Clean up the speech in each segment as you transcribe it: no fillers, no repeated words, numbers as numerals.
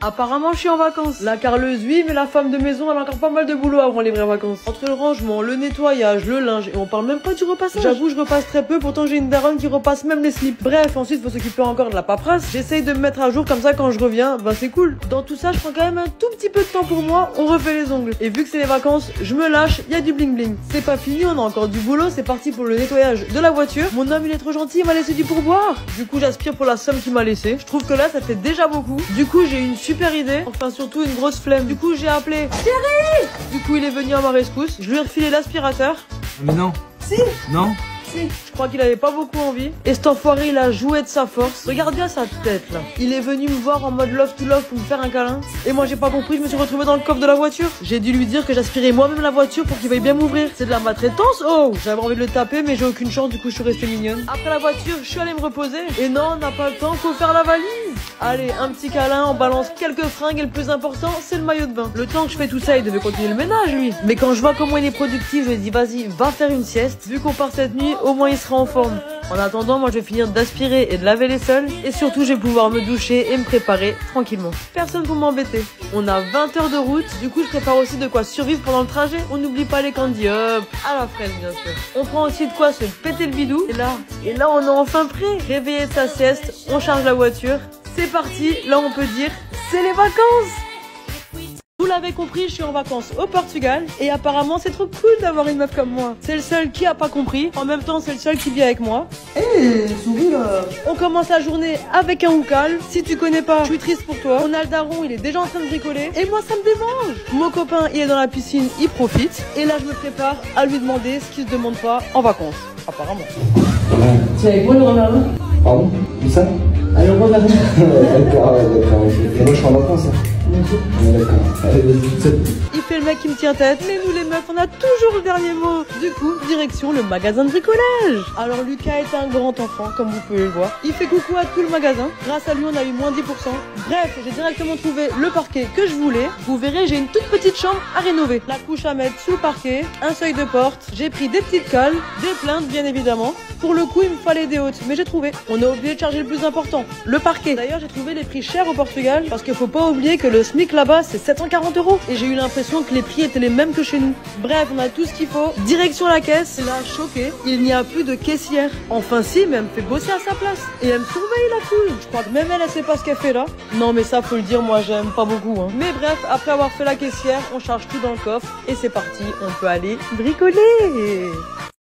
Apparemment, je suis en vacances. La carleuse, oui, mais la femme de maison, elle a encore pas mal de boulot avant les vraies vacances. Entre le rangement, le nettoyage, le linge, et on parle même pas du repassage. J'avoue, je repasse très peu, pourtant j'ai une daronne qui repasse même les slips. Bref, ensuite, faut s'occuper encore de la paperasse. J'essaye de me mettre à jour comme ça quand je reviens, bah c'est cool. Dans tout ça, je prends quand même un tout petit peu de temps pour moi, on refait les ongles. Et vu que c'est les vacances, je me lâche, y a du bling bling. C'est pas fini, on a encore du boulot, c'est parti pour le nettoyage de la voiture. Mon homme, il est trop gentil, il m'a laissé du pourboire. Du coup, j'aspire pour la somme qu'il m'a laissée. Je trouve que là, ça fait déjà beaucoup. Du coup, j'ai une super idée. Enfin, surtout une grosse flemme. Du coup, j'ai appelé Thierry. Du coup, il est venu à ma rescousse. Je lui ai refilé l'aspirateur. Mais non. Si. Non. Si. Je crois qu'il avait pas beaucoup envie. Et cet enfoiré, il a joué de sa force. Regarde bien sa tête, là. Il est venu me voir en mode love to love pour me faire un câlin. Et moi, j'ai pas compris. Je me suis retrouvée dans le coffre de la voiture. J'ai dû lui dire que j'aspirais moi-même la voiture pour qu'il veuille bien m'ouvrir. C'est de la maltraitance. Oh, j'avais envie de le taper, mais j'ai aucune chance. Du coup, je suis restée mignonne. Après la voiture, je suis allée me reposer. Et non, on n'a pas le temps. Faut faire la valise. Allez, un petit câlin, on balance quelques fringues et le plus important, c'est le maillot de bain. Le temps que je fais tout ça, il devait continuer le ménage, lui. Mais quand je vois comment il est productif, je me dis, vas-y, va faire une sieste. Vu qu'on part cette nuit, au moins il sera en forme. En attendant, moi je vais finir d'aspirer et de laver les sols. Et surtout, je vais pouvoir me doucher et me préparer tranquillement. Personne pour m'embêter. On a 20 heures de route. Du coup, je prépare aussi de quoi survivre pendant le trajet. On n'oublie pas les candy hop, à la fraise bien sûr. On prend aussi de quoi se péter le bidou. Et là, on est enfin prêt. Réveiller de sa sieste, on charge la voiture. C'est parti, là on peut dire, c'est les vacances. Vous l'avez compris, je suis en vacances au Portugal et apparemment c'est trop cool d'avoir une meuf comme moi. C'est le seul qui a pas compris, en même temps c'est le seul qui vit avec moi. Souris là. On commence la journée avec un hookal. Si tu connais pas, je suis triste pour toi. On a le daron, il est déjà en train de bricoler et moi ça me démange. Mon copain, il est dans la piscine, il profite. Et là je me prépare à lui demander ce qu'il se demande pas en vacances, apparemment. Tu es avec moi le Romain? Pardon? Où ça? Allez, on regarde. D'accord, d'accord. Et moi je suis en vacances. D'accord. Allez, vas-y, toute seule. Il fait le mec qui me tient tête. Mais nous les meufs, on a toujours le dernier mot. Du coup, direction le magasin de bricolage. Alors Lucas est un grand enfant, comme vous pouvez le voir. Il fait coucou à tout le magasin. Grâce à lui, on a eu moins 10%. Bref, j'ai directement trouvé le parquet que je voulais. Vous verrez, j'ai une toute petite chambre à rénover. La couche à mettre sous le parquet, un seuil de porte. J'ai pris des petites cols, des plaintes bien évidemment. Pour le coup, il me fallait des hautes, mais j'ai trouvé. On a oublié de charger le plus important, le parquet. D'ailleurs, j'ai trouvé les prix chers au Portugal parce qu'il faut pas oublier que le SMIC là-bas, c'est 740 €. Et j'ai eu l'impression que les prix étaient les mêmes que chez nous. Bref, on a tout ce qu'il faut. Direction la caisse. Et là, choqué, il n'y a plus de caissière. Enfin si, mais elle me fait bosser à sa place. Et elle me surveille la foule. Je crois que même elle sait pas ce qu'elle fait là. Non, mais ça, faut le dire, moi, j'aime pas beaucoup. Mais bref, après avoir fait la caissière, on charge tout dans le coffre. Et c'est parti, on peut aller bricoler.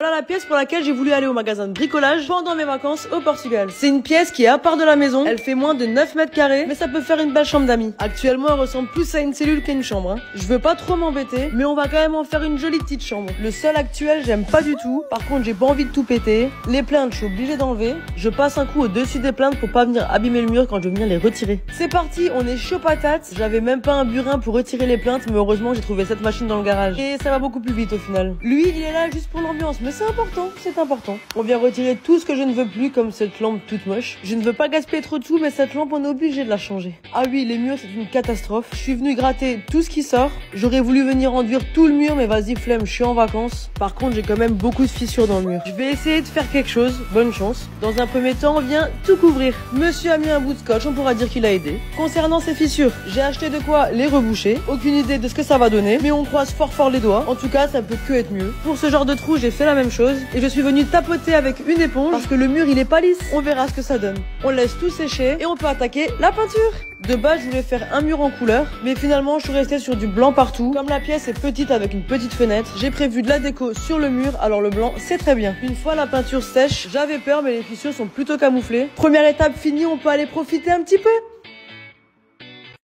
Voilà la pièce pour laquelle j'ai voulu aller au magasin de bricolage pendant mes vacances au Portugal. C'est une pièce qui est à part de la maison. Elle fait moins de 9 mètres carrés, mais ça peut faire une belle chambre d'amis. Actuellement, elle ressemble plus à une cellule qu'à une chambre. Je veux pas trop m'embêter, mais on va quand même en faire une jolie petite chambre. Le sol actuel, j'aime pas du tout. Par contre, j'ai pas envie de tout péter. Les plaintes, je suis obligée d'enlever. Je passe un coup au-dessus des plaintes pour pas venir abîmer le mur quand je vais venir les retirer. C'est parti, on est chaud patate. J'avais même pas un burin pour retirer les plaintes, mais heureusement, j'ai trouvé cette machine dans le garage. Et ça va beaucoup plus vite au final. Lui, il est là juste pour l'ambiance, mais c'est important, c'est important. On vient retirer tout ce que je ne veux plus, comme cette lampe toute moche. Je ne veux pas gaspiller trop de sous, mais cette lampe, on est obligé de la changer. Ah oui, les murs, c'est une catastrophe. Je suis venu gratter tout ce qui sort. J'aurais voulu venir enduire tout le mur, mais vas-y, flemme, je suis en vacances. Par contre, j'ai quand même beaucoup de fissures dans le mur. Je vais essayer de faire quelque chose, bonne chance. Dans un premier temps, on vient tout couvrir. Monsieur a mis un bout de scotch, on pourra dire qu'il a aidé. Concernant ces fissures, j'ai acheté de quoi les reboucher. Aucune idée de ce que ça va donner, mais on croise fort les doigts. En tout cas, ça peut que être mieux. Pour ce genre de trou, j'ai fait la même chose. Et je suis venue tapoter avec une éponge parce que le mur il est pas lisse. On verra ce que ça donne. On laisse tout sécher et on peut attaquer la peinture. De base, je voulais faire un mur en couleur, mais finalement, je suis restée sur du blanc partout. Comme la pièce est petite avec une petite fenêtre, j'ai prévu de la déco sur le mur, alors le blanc, c'est très bien. Une fois la peinture sèche, j'avais peur, mais les fissures sont plutôt camouflées. Première étape finie, on peut aller profiter un petit peu.